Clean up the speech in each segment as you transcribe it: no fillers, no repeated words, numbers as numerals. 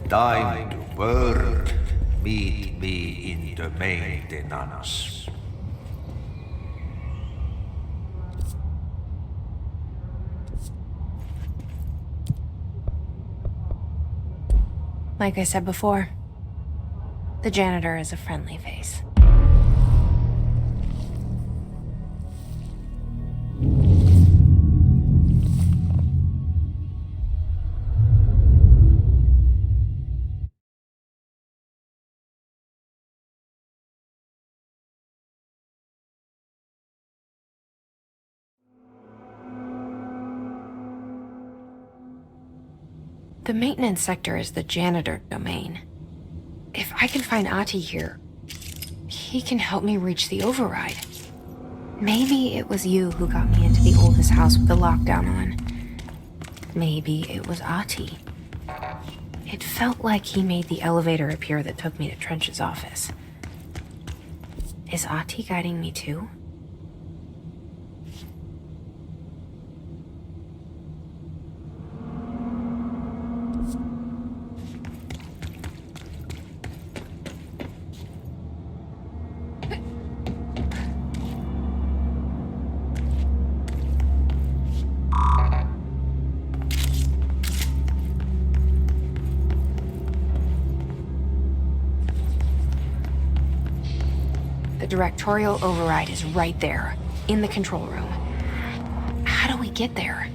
Time to work. Meet me in the maintenance. Like I said before, the janitor is a friendly face. The maintenance sector is the janitor domain. If I can find Ahti here, he can help me reach the override. Maybe it was you who got me into the oldest house with the lockdown on. Maybe it was Ahti. It felt like he made the elevator appear that took me to Trench's office. Is Ahti guiding me too? The directorial override is right there, in the control room. How do we get there?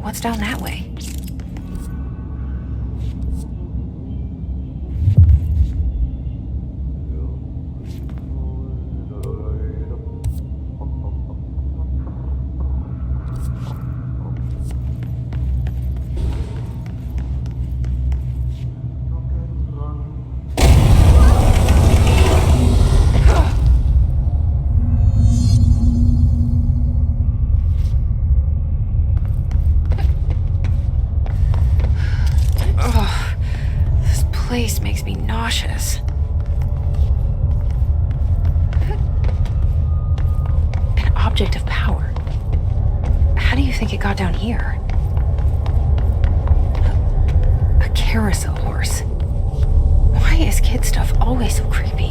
What's down that way? Place makes me nauseous. An object of power. How do you think it got down here? A carousel horse. Why is kid stuff always so creepy?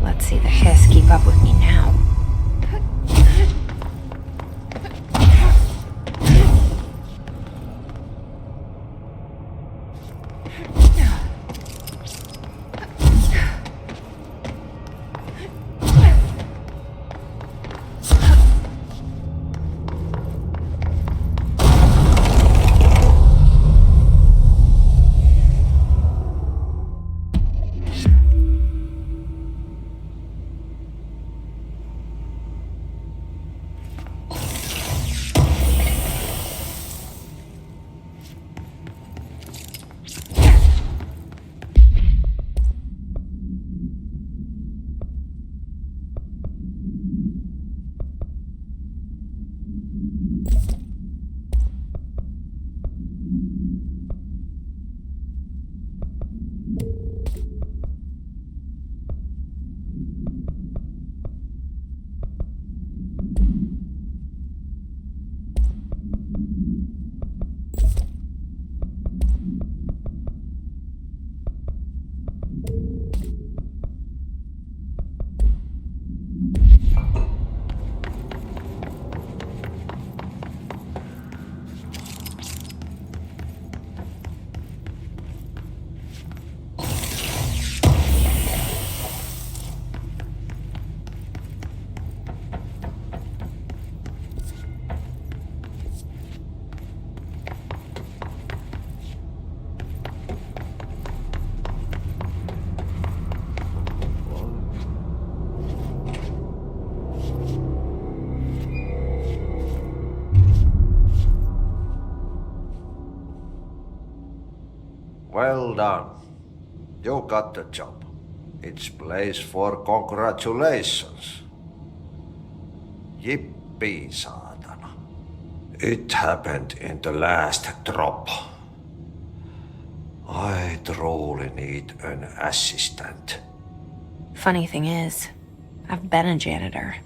Let's see the hiss keep up with me now. Well done. You got the job. It's place for congratulations. Yippee, saatana. It happened in the last drop. I truly need an assistant. Funny thing is, I've been a janitor.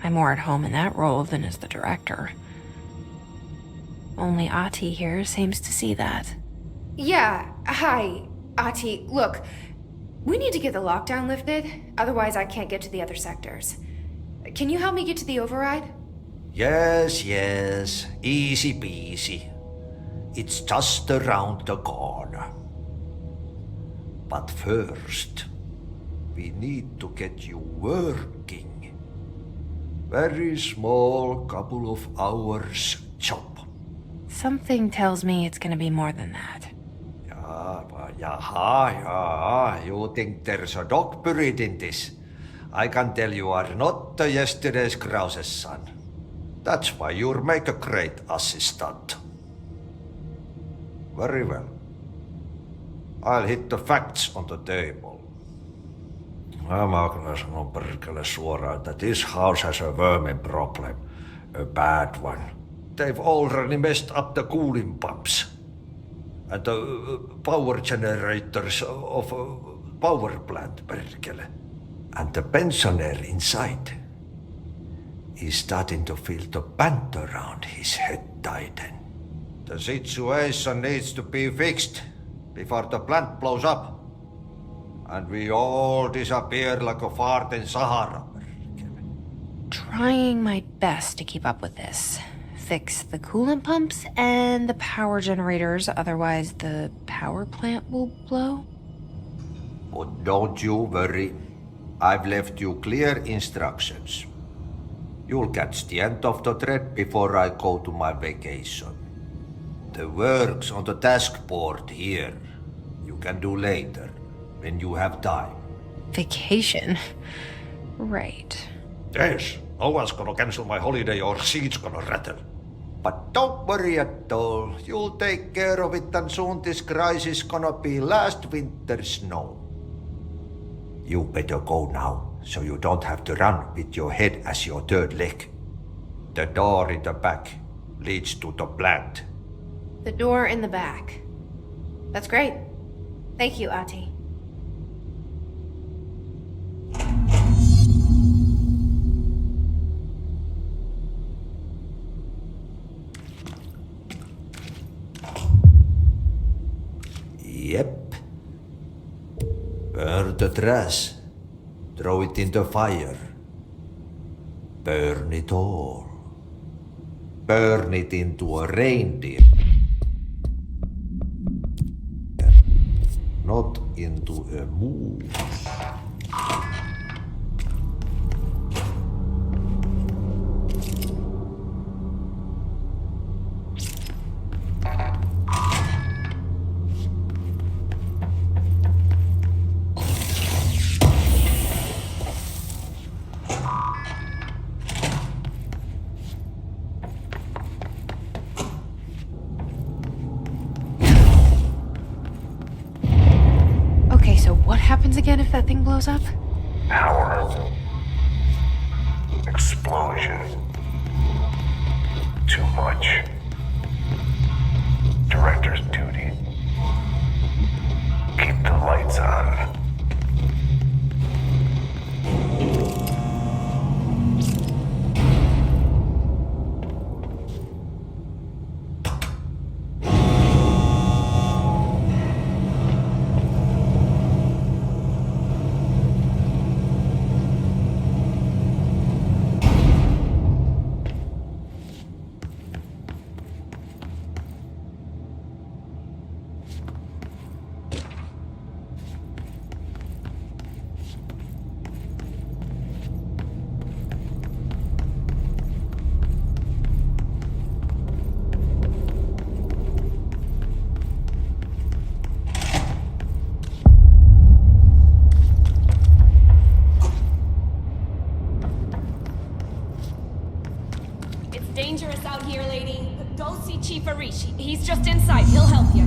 I'm more at home in that role than as the director. Only Ahti here seems to see that. Yeah, hi, Ahti. Look, we need to get the lockdown lifted, otherwise I can't get to the other sectors. Can you help me get to the override? Yes, easy peasy. It's just around the corner. But first, we need to get you working. Very small couple of hours job. Something tells me it's gonna be more than that. Jaha, you think there's a dog buried in this? I can tell you are not the yesterday's Krause's son. That's why you'll make a great assistant. Very well. I'll hit the facts on the table. Mä kyllä sanon perkele suoraan, that this house has a vermin problem. A bad one. They've already messed up the cooling pumps. And the power generators of a power plant, perkele. And the pensioner inside is starting to feel the band around his head tighten. The situation needs to be fixed before the plant blows up. And we all disappear like a fart in Sahara. Trying my best to keep up with this. Fix the coolant pumps and the power generators, otherwise the power plant will blow. But don't you worry. I've left you clear instructions. You'll catch the end of the thread before I go to my vacation. The work's on the task board here. You can do later, when you have time. Vacation? Right. Yes, no one's gonna cancel my holiday or seat's gonna rattle. But don't worry at all. You'll take care of it and soon this crisis gonna be last winter's snow. You better go now, so you don't have to run with your head as your third leg. The door in the back leads to the plant. The door in the back. That's great. Thank you, Ahti. Yep. Burn the trash. Throw it in the fire. Burn it all. Burn it into a reindeer. Not into a moose. Okay, so what happens again if that thing blows up? Power. Explosion. Too much. Director's duty. Keep the lights on. Dangerous out here, lady. Go see Chief Arish. He's just inside. He'll help you.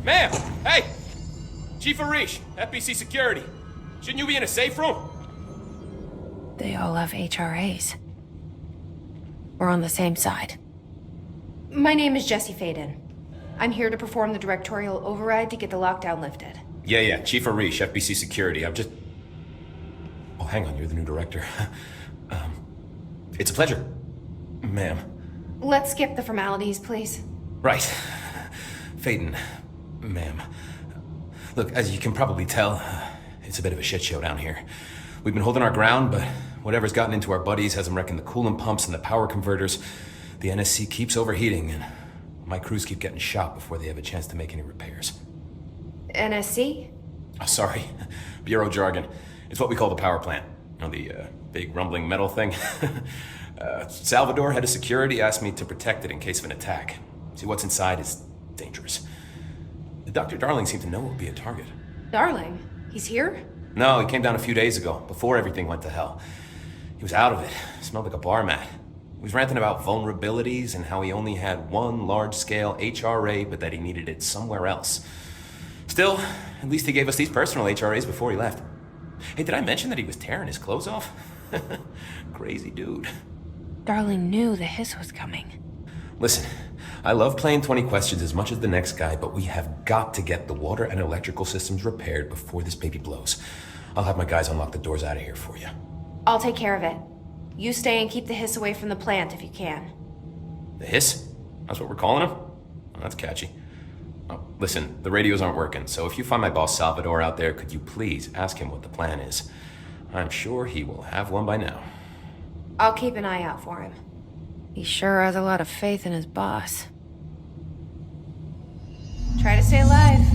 Ma'am! Hey! Chief Arish, FBC Security. Shouldn't you be in a safe room? They all have HRAs. We're on the same side. My name is Jesse Faden. I'm here to perform the directorial override to get the lockdown lifted. Yeah, Chief Arish, FBC Security. I'm just... Oh, hang on, you're the new director. It's a pleasure, ma'am. Let's skip the formalities, please. Right. Faden, ma'am. Look, as you can probably tell, it's a bit of a shit show down here. We've been holding our ground, but Whatever's gotten into our buddies has them wrecking the coolant pumps and the power converters. The NSC keeps overheating, and my crews keep getting shot before they have a chance to make any repairs. NSC? Oh, sorry. Bureau jargon. It's what we call the power plant. You know, the big rumbling metal thing? Salvador, head of security, asked me to protect it in case of an attack. See, what's inside is dangerous. Dr. Darling seemed to know it would be a target. Darling? He's here? No, he came down a few days ago, before everything went to hell. He was out of it. Smelled like a bar mat. He was ranting about vulnerabilities and how he only had one large-scale HRA, but that he needed it somewhere else. Still, at least he gave us these personal HRAs before he left. Hey, did I mention that he was tearing his clothes off? Crazy dude. Darling knew the hiss was coming. Listen, I love playing 20 questions as much as the next guy, but we have got to get the water and electrical systems repaired before this baby blows. I'll have my guys unlock the doors out of here for you. I'll take care of it. You stay and keep the hiss away from the plant if you can. The hiss? That's what we're calling him? Oh, that's catchy. Oh, listen, the radios aren't working, so if you find my boss Salvador out there, could you please ask him what the plan is? I'm sure he will have one by now. I'll keep an eye out for him. He sure has a lot of faith in his boss. Try to stay alive.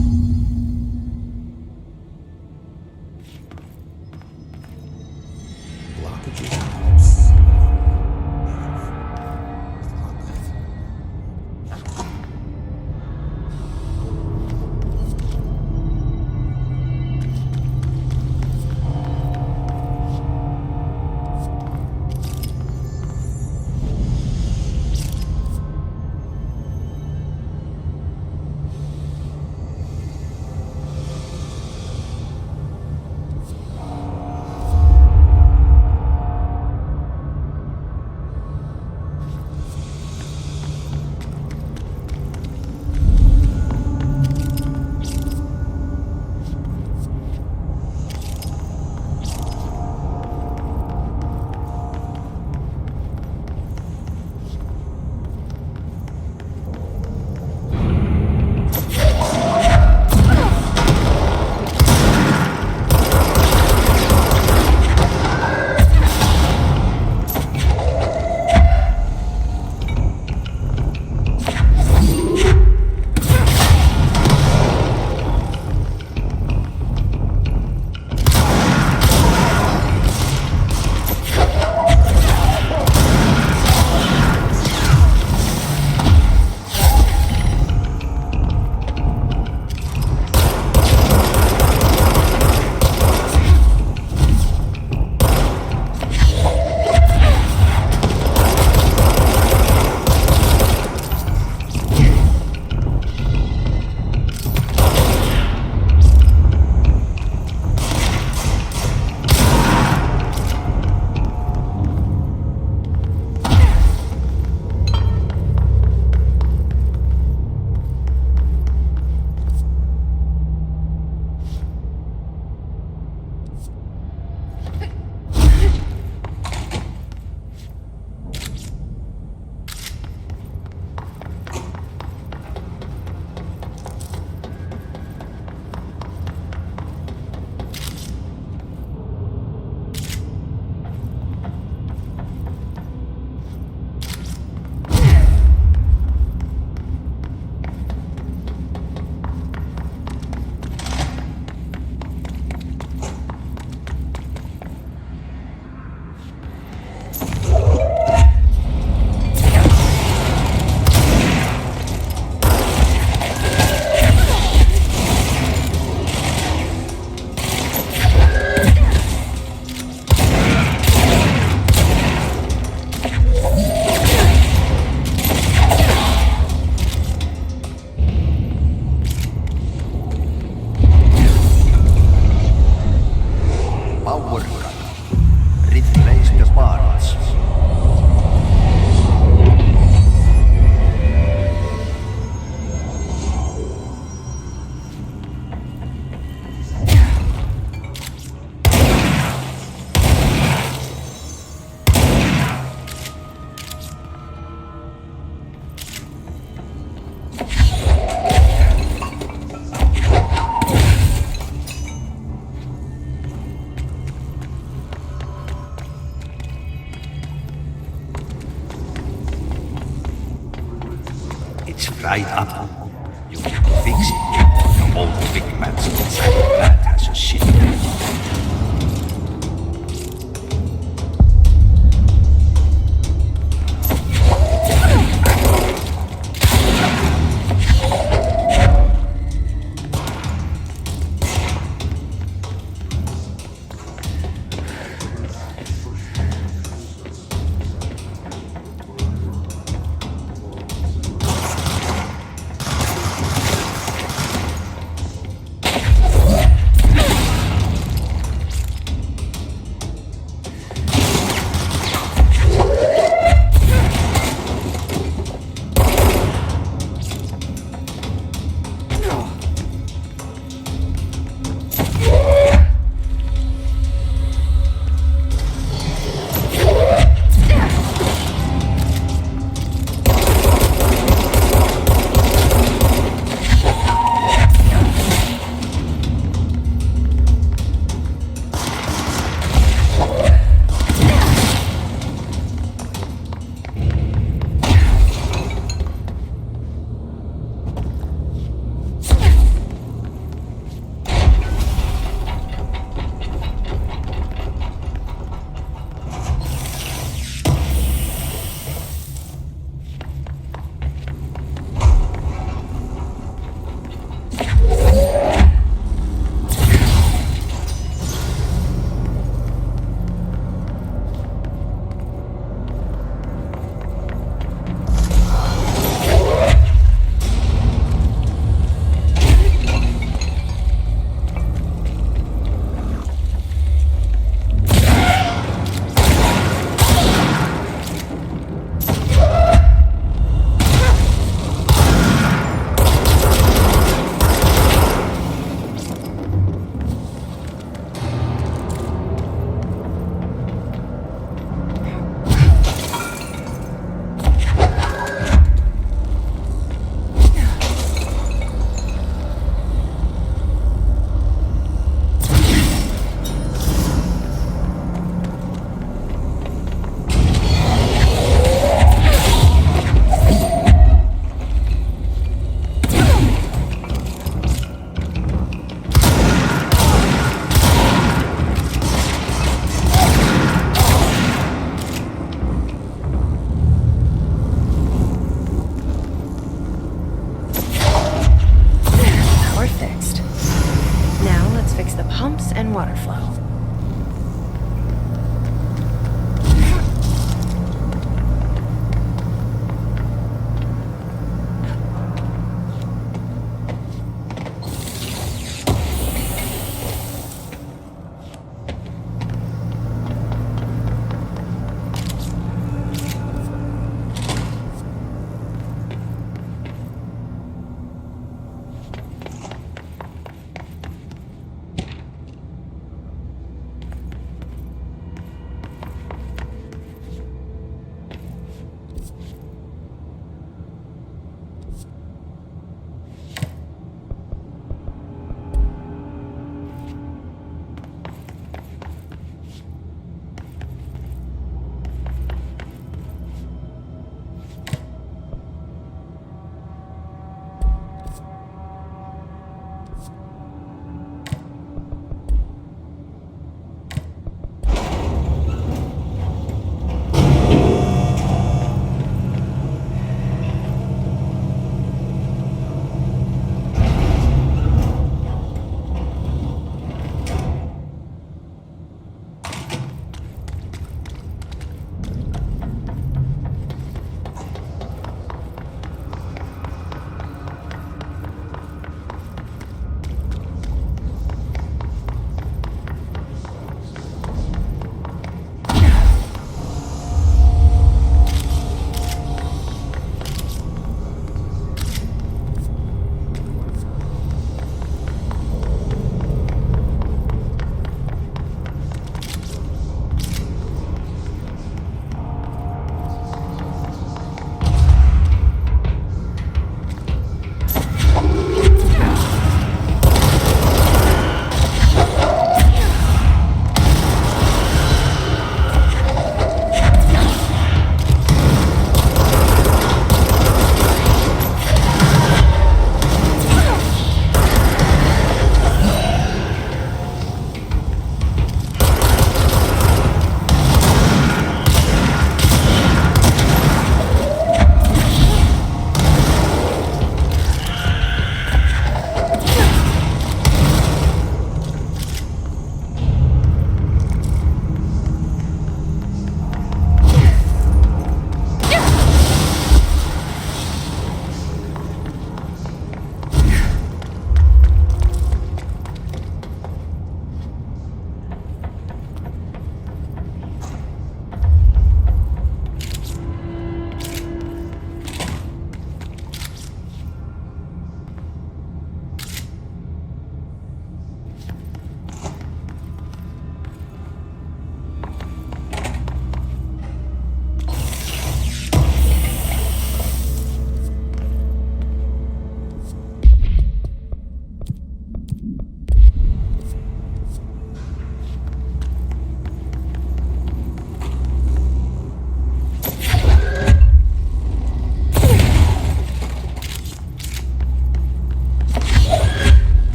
right up. You can fix it. Your old big man's inside that has a shit.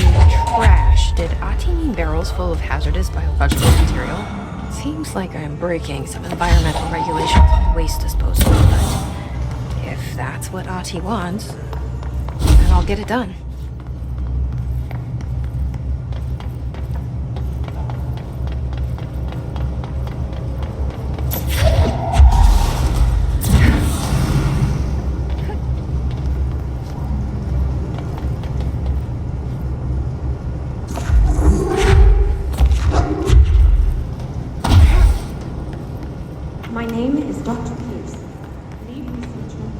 by trash, did Ati mean barrels full of hazardous biological material? Seems like I'm breaking some environmental regulations on waste disposal, but if that's what Ati wants, then I'll get it done. My name is Dr. Pierce, lead researcher.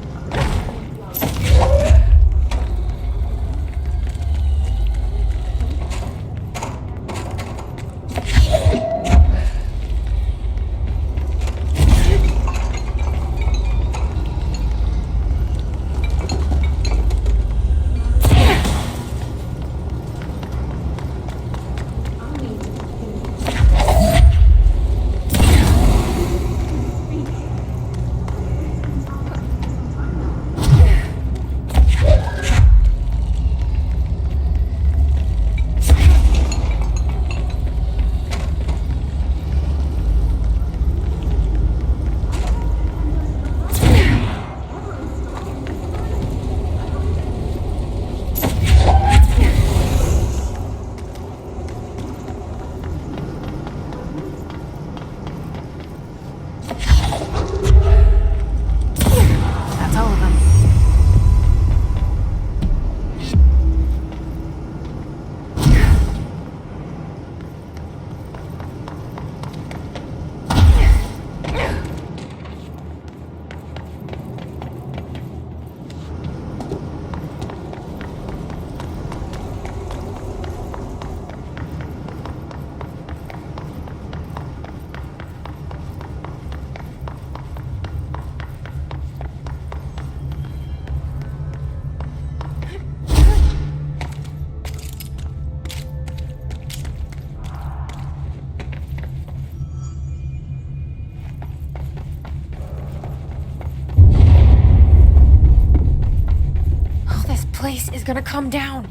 That's all of them. Oh, this place is gonna come down.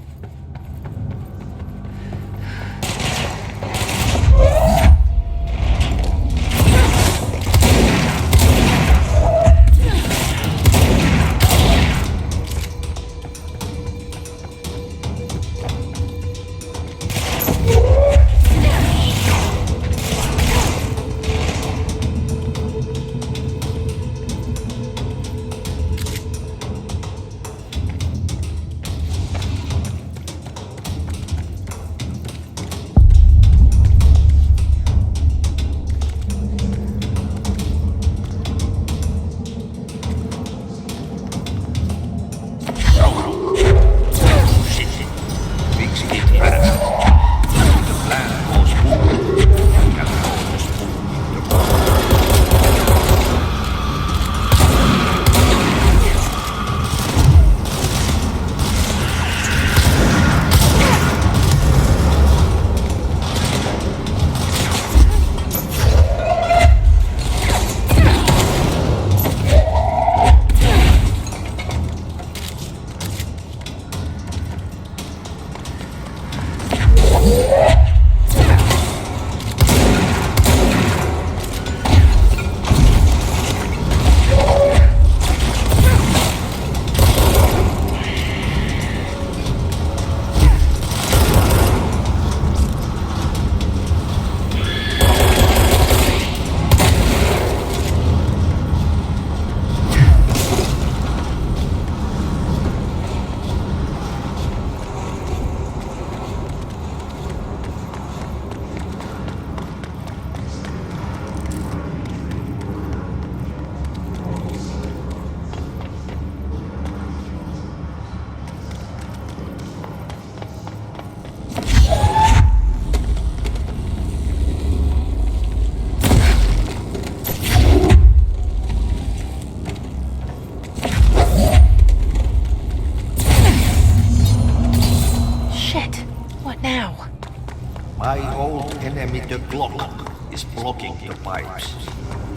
My old enemy, the clock, is blocking the pipes.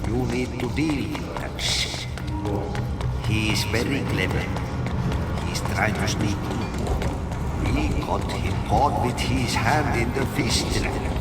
You need to deal with that shit. He is very clever. He's trying to sneak in. Be got him caught with his hand in the fist. Get rid of him.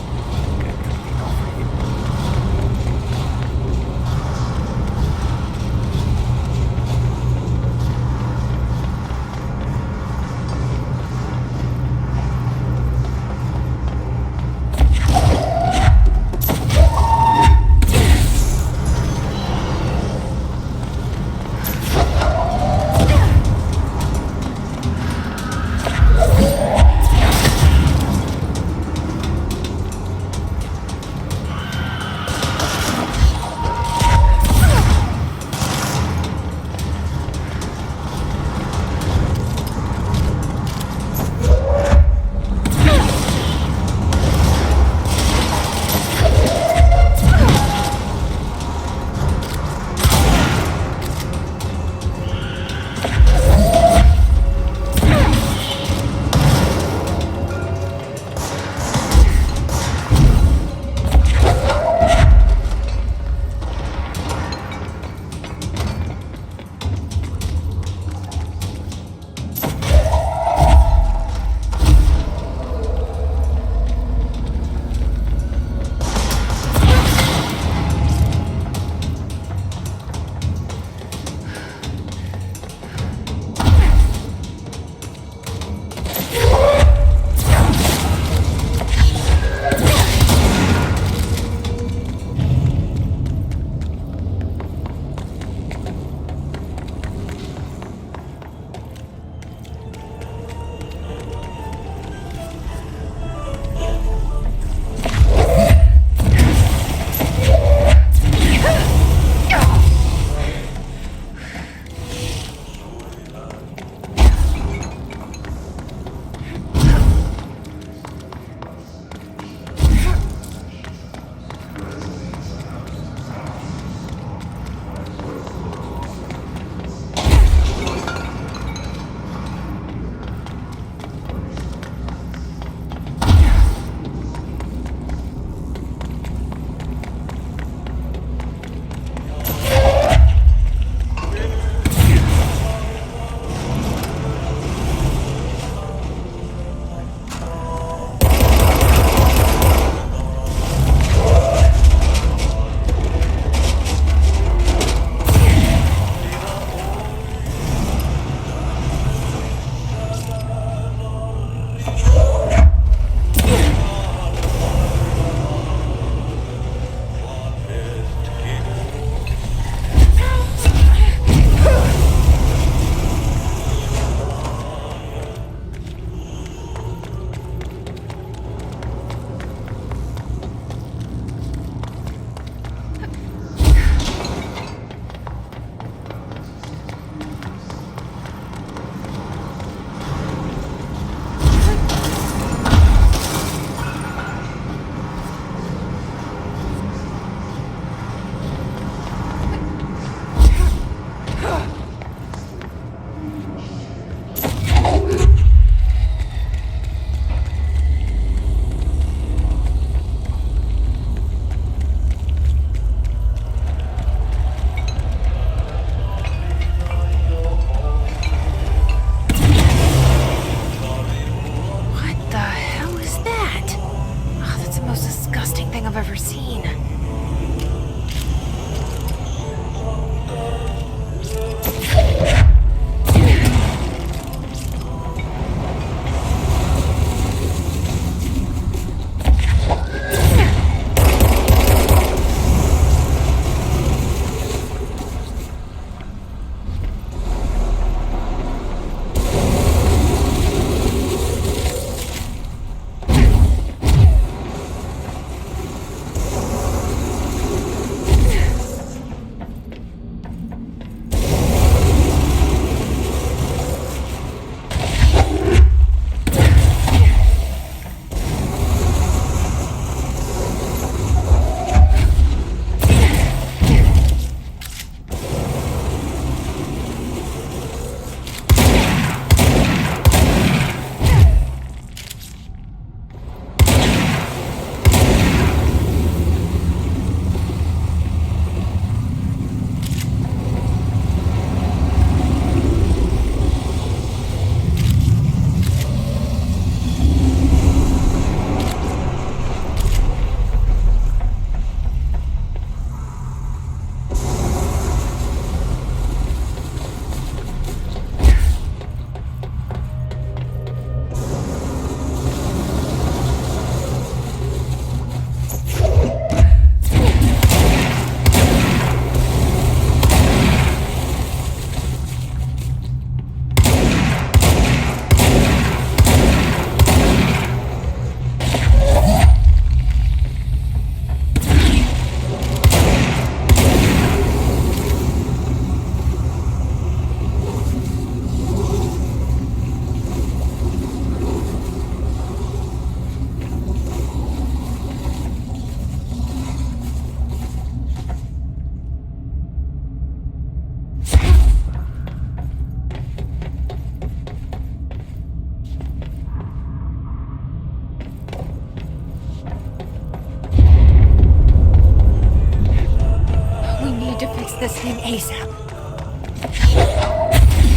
in ASAP.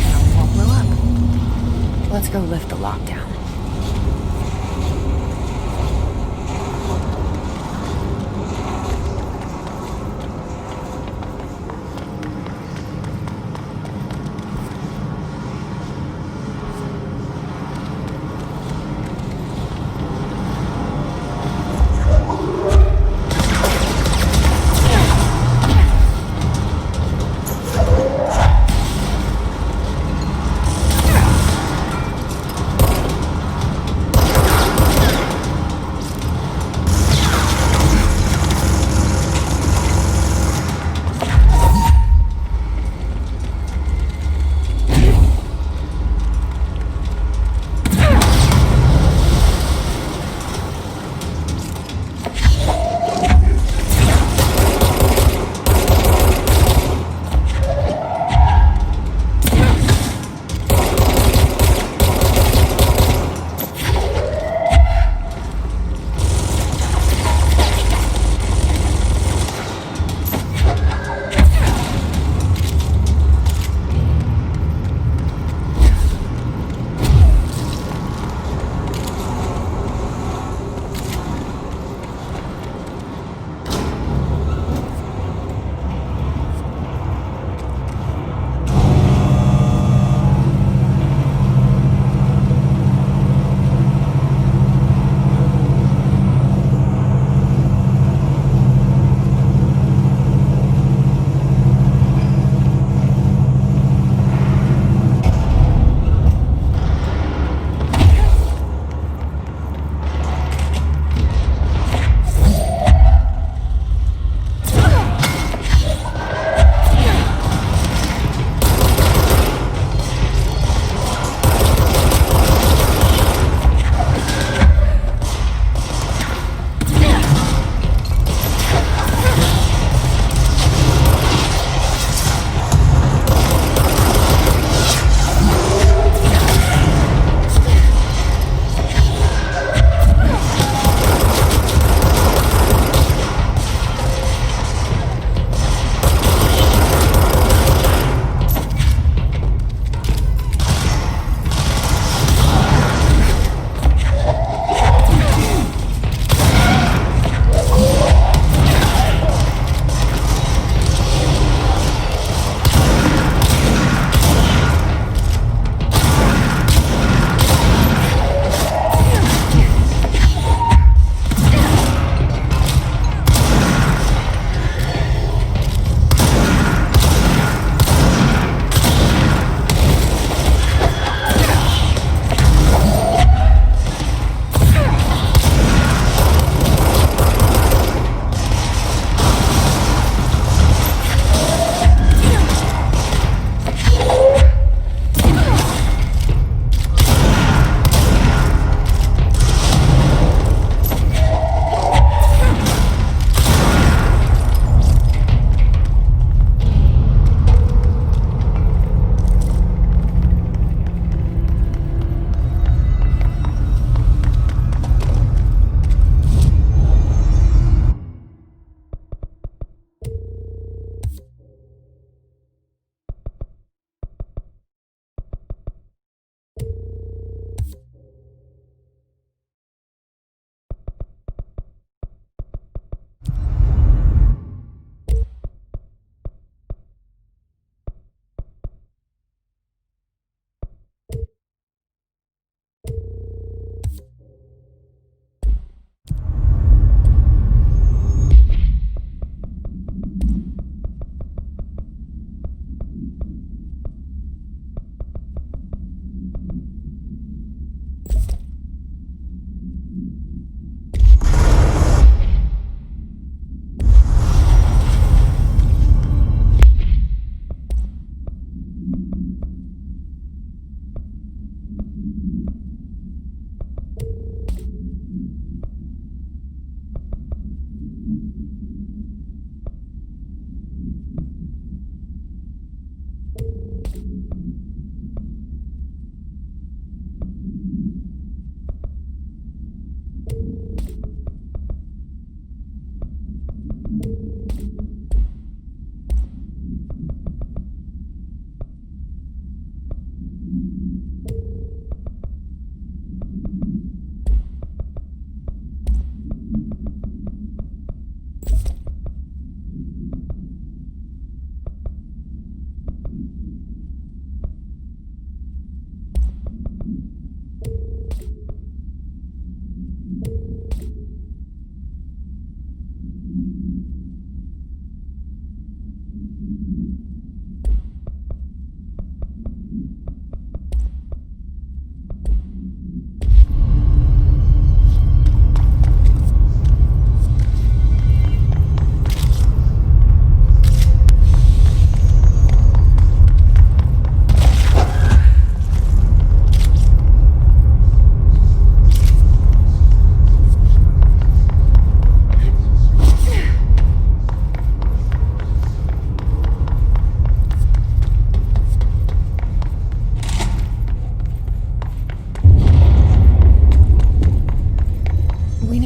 Now we won't blow up. Let's go lift the lockdown.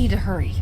need to hurry.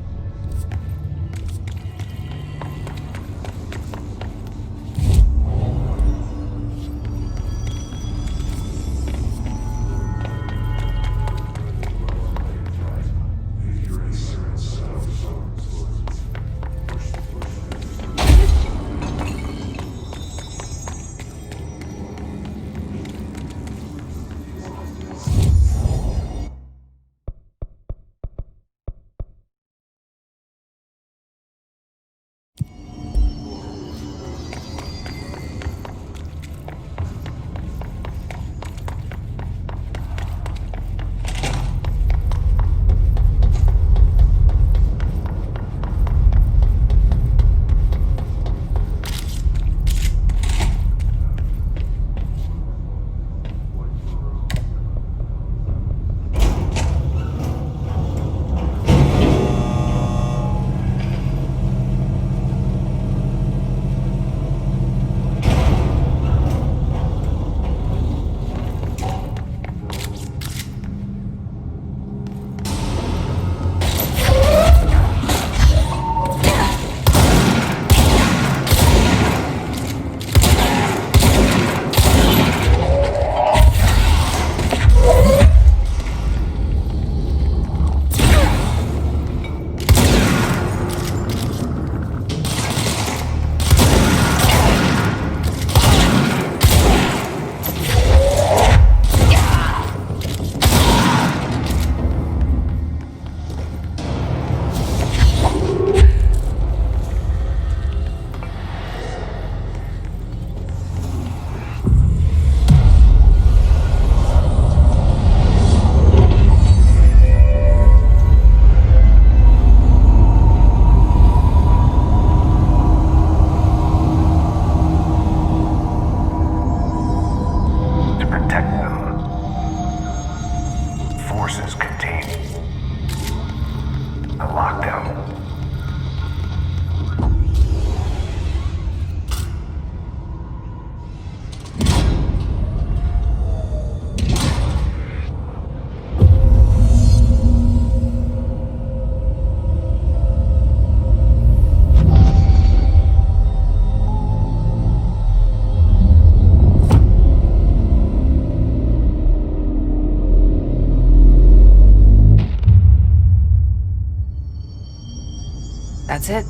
That's it.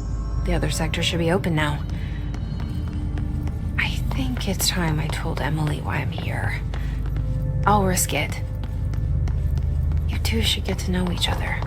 The other sector should be open now. I think it's time I told Emily why I'm here. I'll risk it. You two should get to know each other.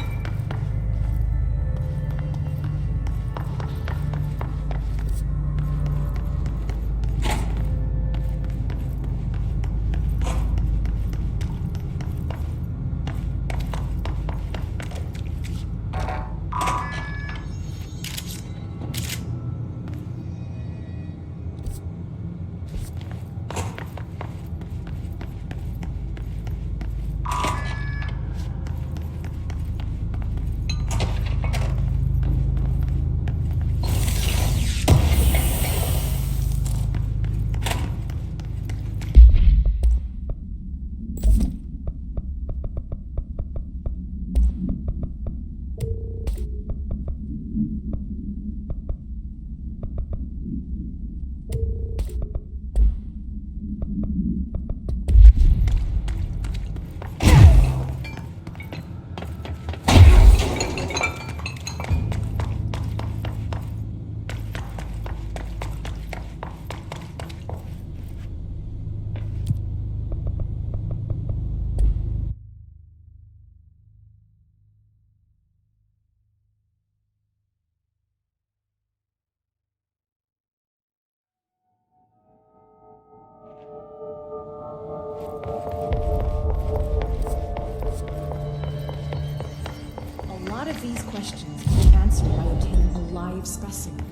A lot of these questions can be answered by obtaining a live specimen.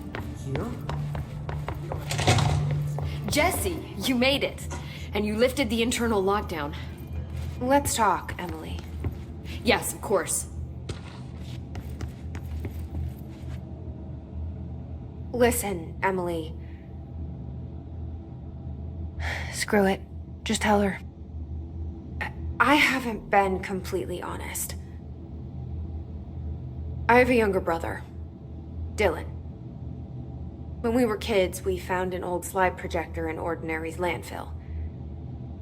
Here? Jesse, you made it. And you lifted the internal lockdown. Let's talk, Emily. Yes, of course. Listen, Emily. Screw it. Just tell her. I haven't been completely honest. I have a younger brother, Dylan. When we were kids, we found an old slide projector in Ordinary's landfill.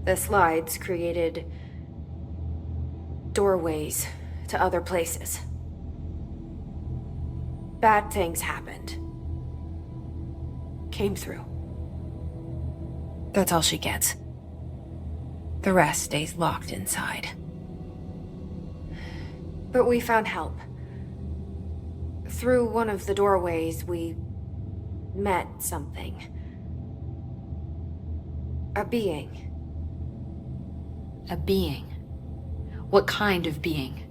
The slides created doorways to other places. Bad things happened. Came through. That's all she gets. The rest stays locked inside. But we found help. Through one of the doorways, we met something. A being. A being. What kind of being?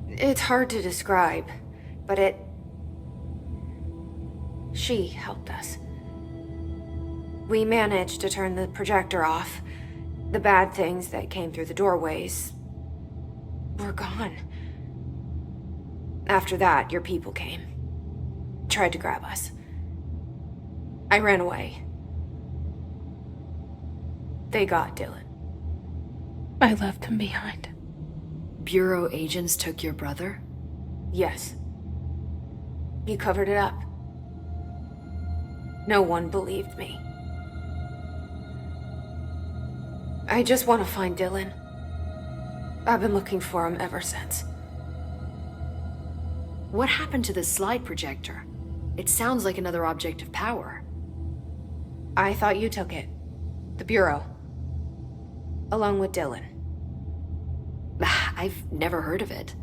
It's hard to describe, but she helped us. We managed to turn the projector off. The bad things that came through the doorways were gone. After that, your people came. Tried to grab us. I ran away. They got Dylan. I left him behind. Bureau agents took your brother? Yes. You covered it up. No one believed me. I just want to find Dylan. I've been looking for him ever since. What happened to the slide projector? It sounds like another object of power. I thought you took it. The Bureau. Along with Dylan. I've never heard of it.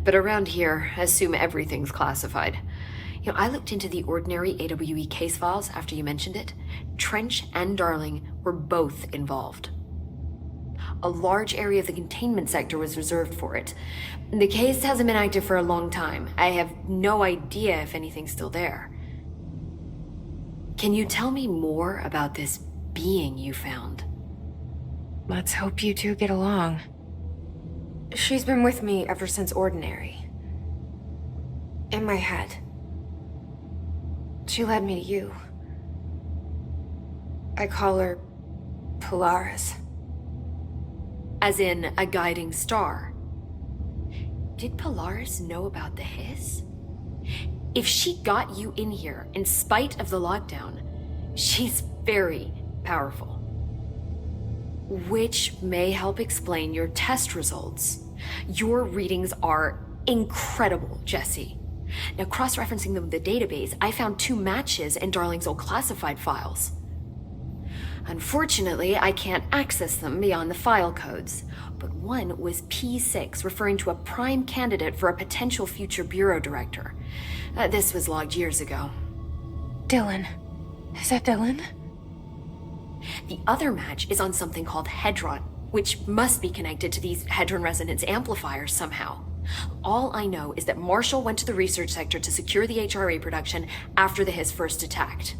But around here, assume everything's classified. You know, I looked into the Ordinary AWE case files after you mentioned it. Trench and Darling were both involved. A large area of the containment sector was reserved for it. The case hasn't been active for a long time. I have no idea if anything's still there. Can you tell me more about this being you found? Let's hope you two get along. She's been with me ever since Ordinary. In my head. She led me to you. I call her Polaris. As in a guiding star. Did Polaris know about the hiss? If she got you in here in spite of the lockdown, she's very powerful. Which may help explain your test results. Your readings are incredible, Jesse. Now, cross-referencing them with the database, I found 2 matches in Darling's old classified files. Unfortunately, I can't access them beyond the file codes, but one was P6, referring to a prime candidate for a potential future bureau director. This was logged years ago. Dylan. Is that Dylan? The other match is on something called Hedron, which must be connected to these Hedron resonance amplifiers somehow. All I know is that Marshall went to the research sector to secure the HRA production after the hiss first attacked.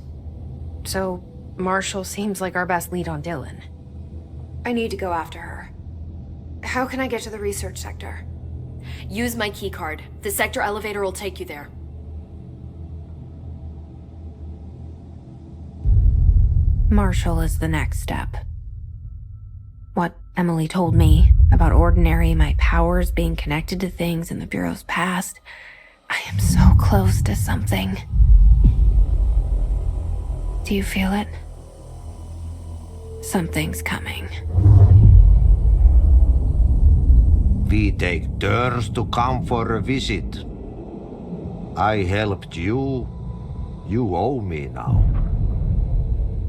So, Marshall seems like our best lead on Dylan. I need to go after her. How can I get to the research sector? Use my keycard. The sector elevator will take you there. Marshall is the next step. What Emily told me about Ordinary, my powers being connected to things in the Bureau's past, I am so close to something. Do you feel it? Something's coming. We take turns to come for a visit. I helped you. You owe me now.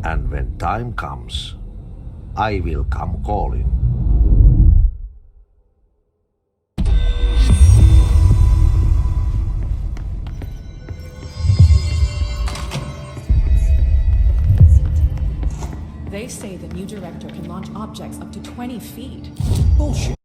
And when time comes, I will come calling. They say the new director can launch objects up to 20 feet. Bullshit.